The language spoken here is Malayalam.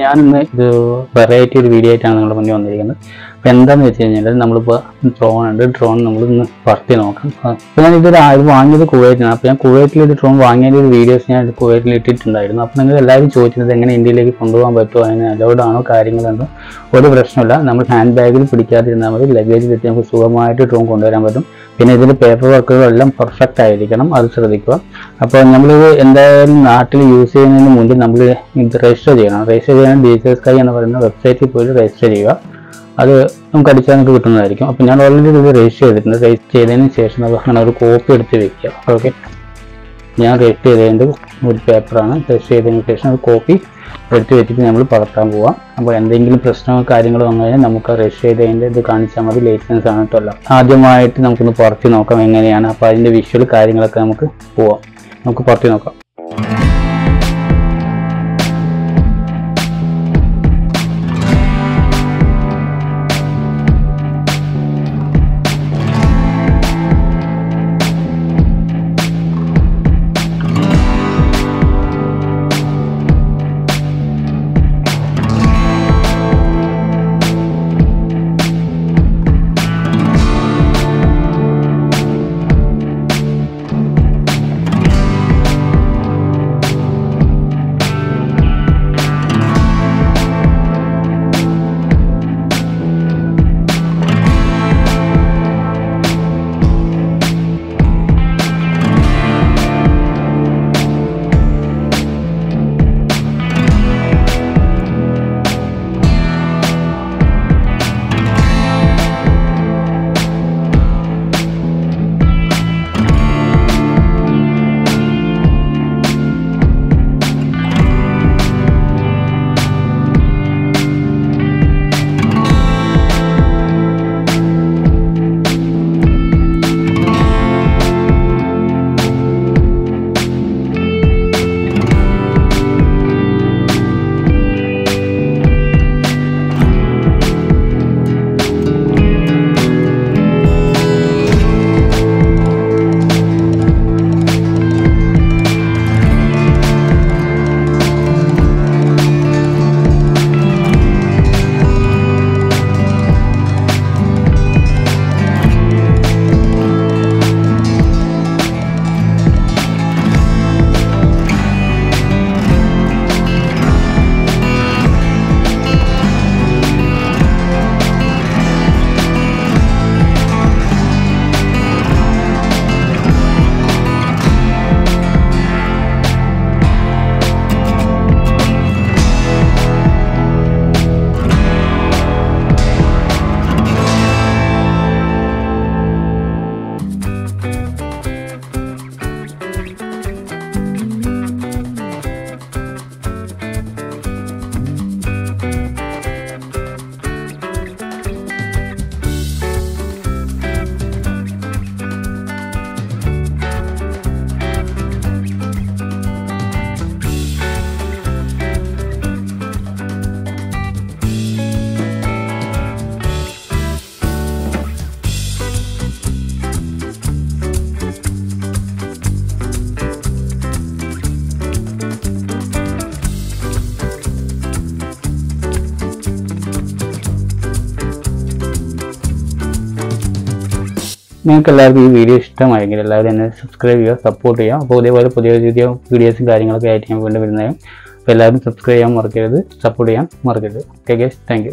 ഞാൻ ഇന്ന് ഇത് വെറൈറ്റി ഒരു വീഡിയോ ആയിട്ടാണ് നിങ്ങളുടെ മുന്നിൽ വന്നിരിക്കുന്നത്. അപ്പോൾ എന്താണെന്ന് വെച്ച് കഴിഞ്ഞാൽ നമ്മളിപ്പോൾ ഡ്രോൺ ഉണ്ട്, ഡ്രോൺ നമ്മളിന്ന് പറത്തി നോക്കാം. അപ്പോൾ ഞാൻ ഇത് വാങ്ങിയത് കുവൈറ്റിനാണ്. അപ്പോൾ ഞാൻ കുവൈറ്റിൽ ഒരു ഡ്രോൺ വാങ്ങിയ ഒരു വീഡിയോസ് ഞാൻ കുവൈറ്റിൽ ഇട്ടിട്ടുണ്ടായിരുന്നു. അപ്പോൾ നിങ്ങൾ എല്ലാവരും ചോദിച്ചത് എങ്ങനെ ഇന്ത്യയിലേക്ക് കൊണ്ടുപോകാൻ പറ്റുമോ, അതിന് അലൗഡാണോ കാര്യങ്ങളുണ്ടോ, ഒരു പ്രശ്നമില്ല. നമ്മൾ ഹാൻഡ് ബാഗിൽ പിടിക്കാതിരുന്നാൽ മതി, ലഗേജിൽ എത്തി നമുക്ക് സുഖമായിട്ട് ഡ്രോൺ കൊണ്ടുവരാൻ പറ്റും. പിന്നെ ഇതിൻ്റെ പേപ്പർ വർക്കുകളെല്ലാം പെർഫെക്റ്റ് ആയിരിക്കണം, അത് ശ്രദ്ധിക്കുക. അപ്പോൾ നമ്മളിത് എന്തായാലും നാട്ടിൽ യൂസ് ചെയ്യുന്നതിന് മുൻപ് നമ്മൾ ഇത് രജിസ്റ്റർ ചെയ്യണം. രജിസ്റ്റർ ചെയ്യാൻ DCSky എന്ന് പറയുന്ന വെബ്സൈറ്റിൽ പോയി രജിസ്റ്റർ ചെയ്യുക. അത് നമുക്ക് അടിച്ചാൽ നമുക്ക് കിട്ടുന്നതായിരിക്കും. അപ്പോൾ ഞാൻ ഓൾറെഡി ഇത് രജിസ്റ്റർ ചെയ്തിട്ടുണ്ട്. രജിസ്റ്റർ ചെയ്തതിന് ശേഷം അങ്ങനെ ഒരു കോപ്പി എടുത്ത് വെക്കുക. ഓക്കെ, ഞാൻ രജിസ്റ്റർ ചെയ്തതിൻ്റെ ഒരു പേപ്പറാണ്. രജിസ്റ്റർ ചെയ്തതിന് ശേഷം ഒരു കോപ്പി എടുത്ത് വെച്ചിട്ട് നമ്മൾ പകർത്താൻ പോവാം. അപ്പോൾ എന്തെങ്കിലും പ്രശ്നമോ കാര്യങ്ങളോ വന്നു കഴിഞ്ഞാൽ നമുക്ക് രജിസ്റ്റർ ചെയ്തതിൻ്റെ ഇത് കാണിച്ചാൽ മതി. ലൈസൻസ് ആണ് കേട്ടോ. ആദ്യമായിട്ട് നമുക്കൊന്ന് പറത്തി നോക്കാം എങ്ങനെയാണ്. അപ്പോൾ അതിൻ്റെ വിഷ്വൽ കാര്യങ്ങളൊക്കെ നമുക്ക് പോവാം. നമുക്ക് പറത്തി നോക്കാം. നിങ്ങൾക്ക് എല്ലാവർക്കും ഈ വീഡിയോ ഇഷ്ടമായെങ്കിൽ എല്ലാവരും എന്നെ സബ്സ്ക്രൈബ് ചെയ്യുക, സപ്പോർട്ട് ചെയ്യുക. അപ്പോൾ ഇതേപോലെ പുതിയ വീഡിയോസും കാര്യങ്ങളൊക്കെ ആയിട്ട് ഞാൻ വീണ്ടും വരുന്നതായും. അപ്പോൾ എല്ലാവരും സബ്സ്ക്രൈബ് ചെയ്യാൻ മറക്കരുത്, സപ്പോർട്ട് ചെയ്യാൻ മറക്കരുത്. Okay guys, thank you.